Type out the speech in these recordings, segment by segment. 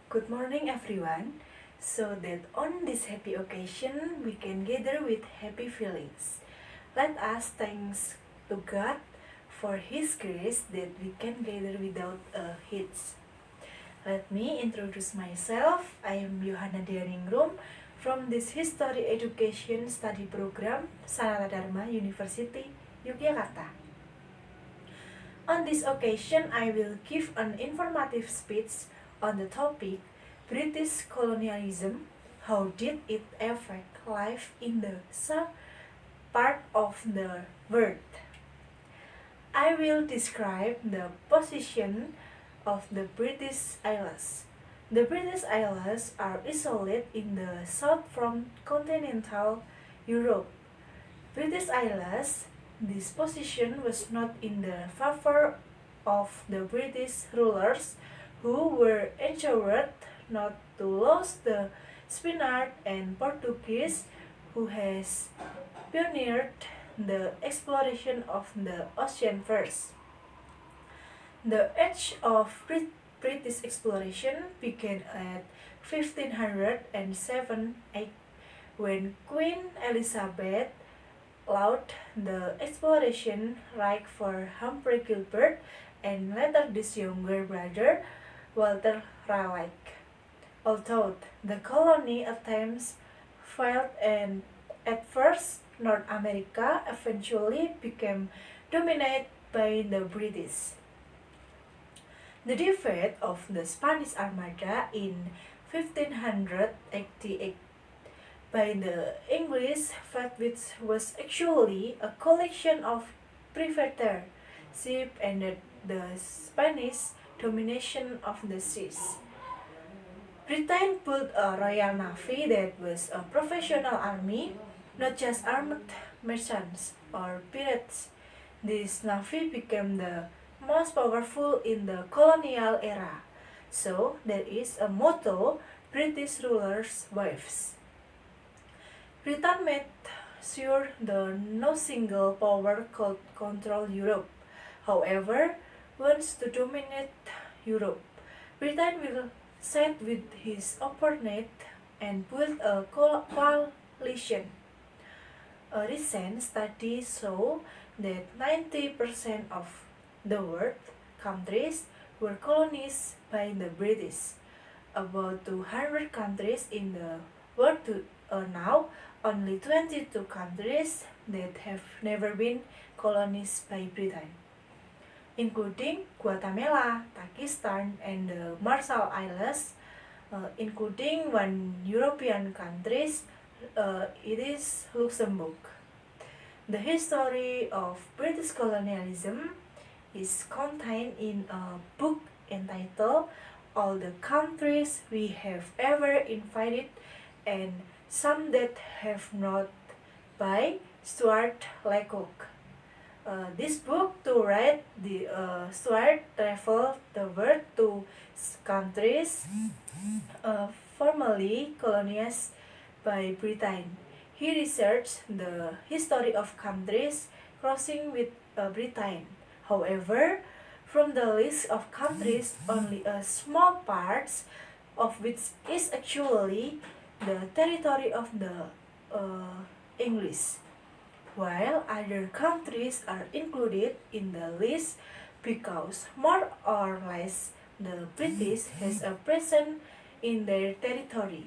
Good morning, everyone. So that on this happy occasion we can gather with happy feelings. Let us thanks to God for His grace that we can gather without a hitch. Let me introduce myself. I am Yohana Deaningrum from this History Education Study Program, Sanata Dharma University, Yogyakarta. On this occasion, I will give an informative speech on the topic British colonialism. How did it affect life in the south part of the world? I will describe the position of the British Isles. The British Isles are isolated in the south from continental Europe. British Isles, this position was not in the favor of the British rulers, who were ensured not to lose the Spaniard and Portuguese, who has pioneered the exploration of the ocean first. The age of British exploration began at 1507 when Queen Elizabeth allowed the exploration right for Humphrey Gilbert and later his younger brother Walter Raleigh. Although the colony attempts failed and at first North America eventually became dominated by the British. The defeat of the Spanish Armada in 1588 by the English fleet, which was actually a collection of privateer ships, ended the Spanish domination of the seas. Britain built a royal navy that was a professional army, not just armed merchants or pirates. This navy became the most powerful in the colonial era. So there is a motto: British rulers' wives. Britain made sure that no single power could control Europe. However, wants to dominate Europe. Britain will side with his opponent and build a coalition. A recent study showed that 90% of the world countries were colonized by the British. About 200 countries in the world now, only 22 countries that have never been colonized by Britain, including Guatemala, Pakistan, and the Marshall Islands, including one European country, it is Luxembourg. The history of British colonialism is contained in a book entitled All the Countries We Have Ever Invaded and Some That Have Not by Stuart Leacock. This book to write the Stuart traveled the world to countries formerly colonized by Britain. He researched the history of countries crossing with Britain. However, from the list of countries, only a small part of which is actually the territory of the English, while other countries are included in the list because more or less the British has a presence in their territory.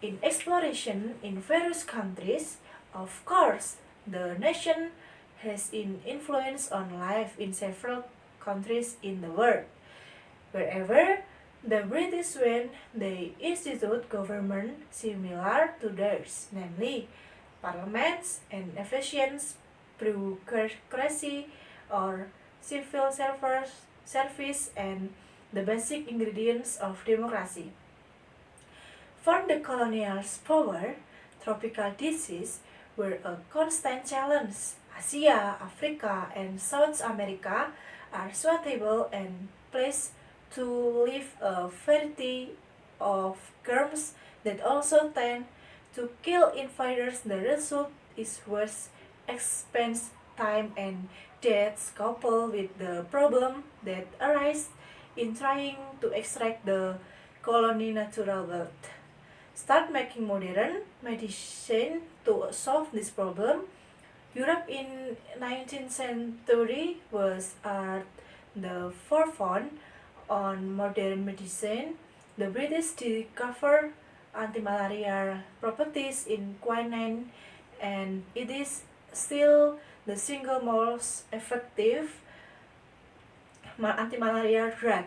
In exploration in various countries, of course, the nation has an influence on life in several countries in the world. Wherever the British went, they institute government similar to theirs, namely parliaments and efficient bureaucracy or civil service and the basic ingredients of democracy. For the colonial power, tropical diseases were a constant challenge. Asia, Africa, and South America are suitable and placed to live a variety of germs that also tend to kill invaders. The result is worse expense, time, and deaths coupled with the problem that arise in trying to extract the colony natural wealth. Start making modern medicine to solve this problem. Europe in 19th century was at the forefront on modern medicine. The British discovered antimalarial properties in quinine, and it is still the single most effective antimalarial drug.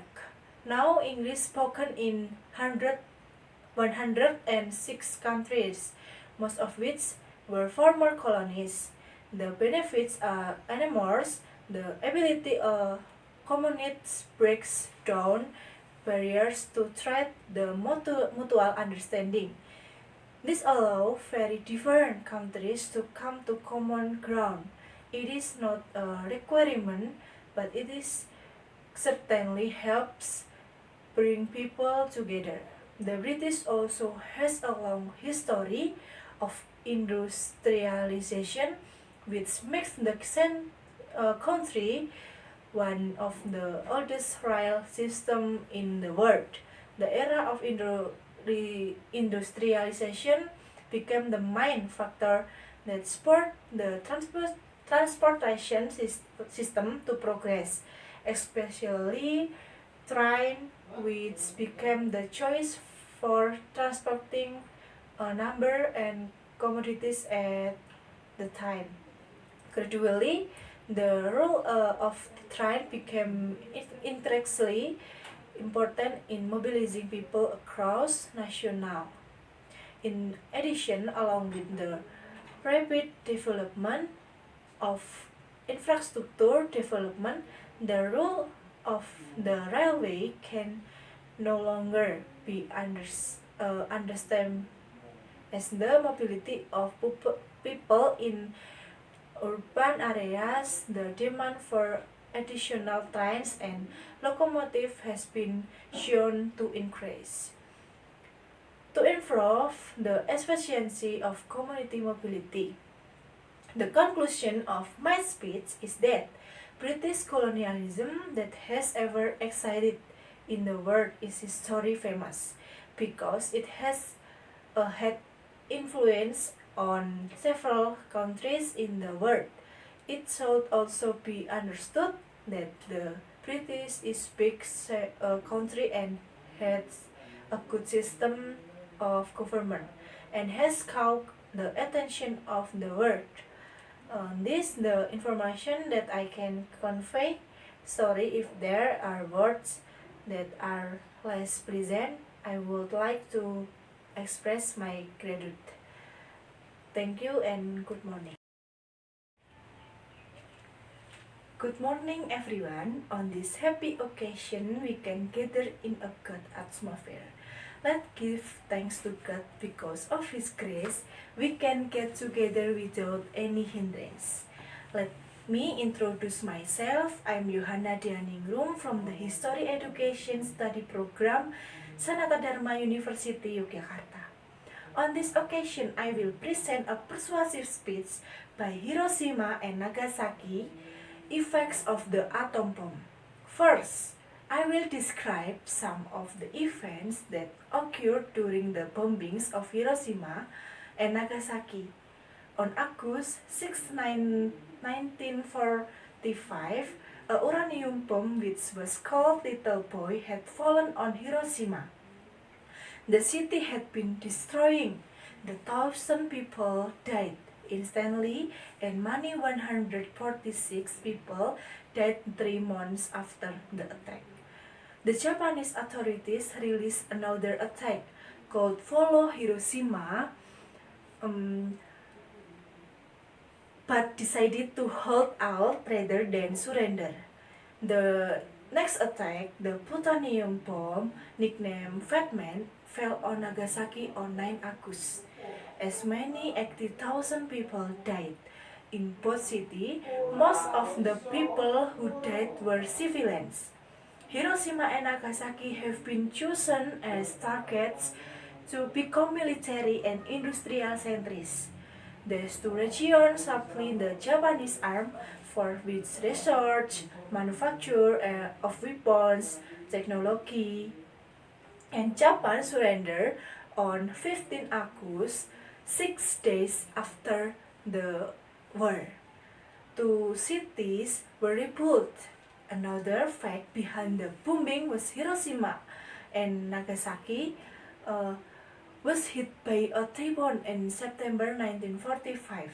Now English spoken in 106 countries, most of which were former colonies. The benefits are enormous. The ability of communities breaks down barriers to trade the mutual understanding. This allows very different countries to come to common ground. It is not a requirement, but it is certainly helps bring people together. The British also has a long history of industrialization, which makes the country one of the oldest rail systems in the world. The era of industrialization became the main factor that spurred the transportation system to progress, especially train, which became the choice for transporting a number and commodities at the time. Gradually, the role of the train became increasingly important in mobilizing people across national. In addition, along with the rapid development of infrastructure development, the role of the railway can no longer be understood as the mobility of people in urban areas. The demand for additional trains and locomotives has been shown to increase. To improve the efficiency of community mobility, the conclusion of my speech is that British colonialism that has ever existed in the world is history famous because it has had influence on several countries in the world. It should also be understood that the British is big country and has a good system of government and has caught the attention of the world. This the information that I can convey. Sorry if there are words that are less pleasant. I would like to express my gratitude. Thank you and good morning. Good morning everyone. On this happy occasion we can gather in a good atmosphere. Let's give thanks to God because of His grace we can get together without any hindrance. Let me introduce myself. I'm Yohana Dianingrum from the History Education Study Program Sanata Dharma University Yogyakarta. On this occasion, I will present a persuasive speech by Hiroshima and Nagasaki, Effects of the Atom Bomb. First, I will describe some of the events that occurred during the bombings of Hiroshima and Nagasaki. On August 6, 1945, a uranium bomb which was called Little Boy had fallen on Hiroshima. The city had been destroyed. The 1,000 people died instantly and many 146 people died 3 months after the attack. The Japanese authorities released another attack called Follow Hiroshima, but decided to hold out rather than surrender. The next attack, the plutonium bomb, nicknamed Fat Man, fell on Nagasaki on 9 August. As many 80,000 people died. In both cities, most of the people who died were civilians. Hiroshima and Nagasaki have been chosen as targets to become military and industrial centers. These two regions supply the Japanese arm for which research, manufacture of weapons, technology, and Japan surrendered on 15 August, 6 days after the war. Two cities were rebuilt. Another fact behind the bombing was Hiroshima and Nagasaki uh, was hit by a typhoon in September 1945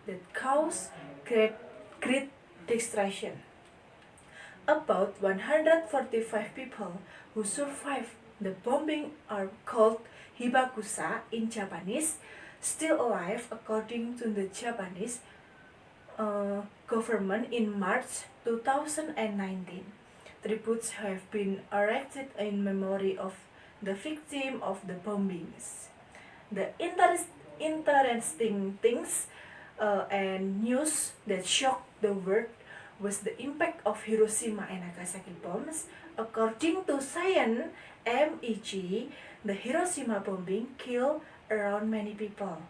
that caused great destruction. About 145 people who survived the bombing are called hibakusha in Japanese, still alive according to the Japanese government in March 2019. Tributes have been erected in memory of the victim of the bombings. The interesting things and news that shocked the world was the impact of Hiroshima and Nagasaki bombs. According to Science MEG, the Hiroshima bombing killed around many people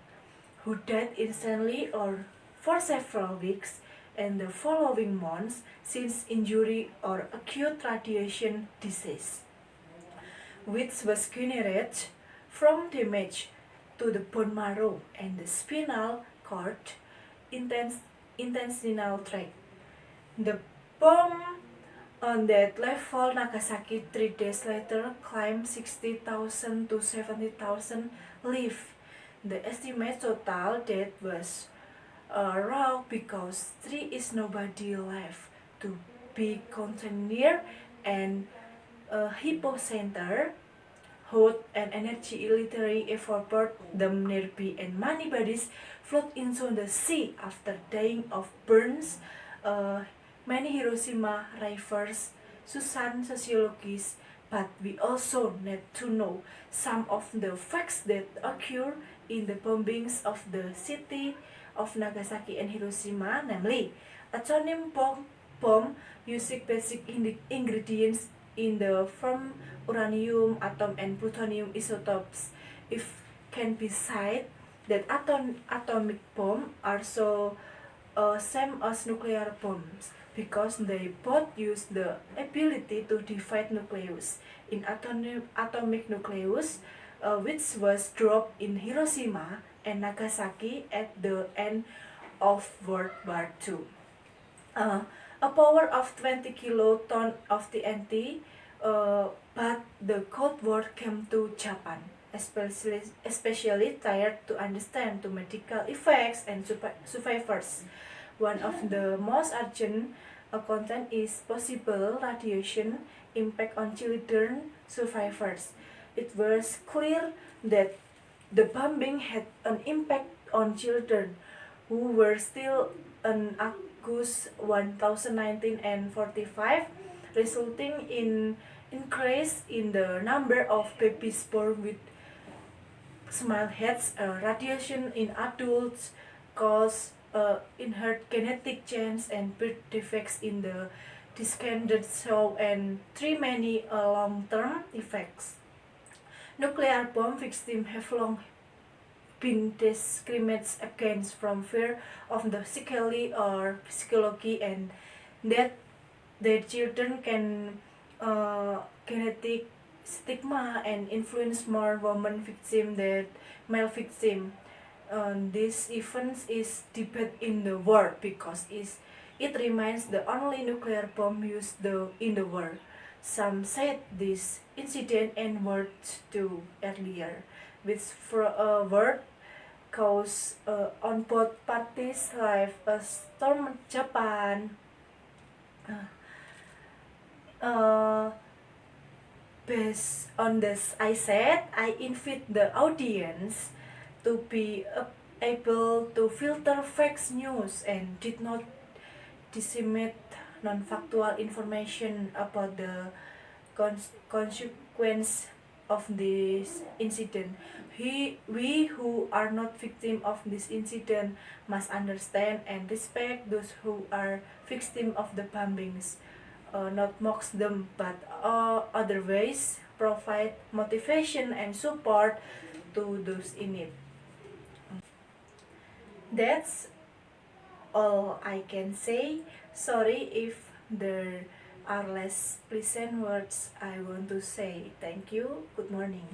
who died instantly or for several weeks and the following months since injury or acute radiation disease, which was generated from damage to the bone marrow and the spinal cord, intestinal tract. The bomb on that level, Nagasaki 3 days later climbed 60,000 to 70,000 lives. The estimated total death was raw because there is nobody left to be contained near, and hypocenter, hot and energy literally evaporate them nearby, and many bodies float into the sea after dying of burns. Many Hiroshima rivers Susan sociologists, but we also need to know some of the facts that occur in the bombings of the city of Nagasaki and Hiroshima, namely atomic bomb using basic ingredients in the from uranium, atom, and plutonium isotopes. If can be said that atomic bombs are so same as nuclear bombs because they both use the ability to divide nucleus in atomic nucleus, which was dropped in Hiroshima and Nagasaki at the end of World War II. A power of 20 kiloton of TNT, but the Cold War came to Japan, especially tired to understand the medical effects and survivors. One of the most urgent content is possible radiation impact on children survivors. It was clear that the bombing had an impact on children who were still in August 1019 and 45, resulting in increase in the number of babies born with small heads. Radiation in adults cause inherent genetic change and birth defects in the descendant cell and many long-term effects. Nuclear bomb victims have long been discriminated against from fear of the psychology and that their children can genetic stigma and influence more women victims than male victims. This event is debated in the world because it remains the only nuclear bomb used in the world. Some said this incident and World II earlier, which were caused on both parties life a storm Japan. Based on this, I said I invite the audience to be able to filter fake news and did not disseminate non-factual information about the consequence of this incident. We who are not victims of this incident must understand and respect those who are victims of the bombings, not mock them, but otherwise provide motivation and support to those in it. That's all I can say. Sorry if there are less pleasant words I want to say. Thank you. Good morning.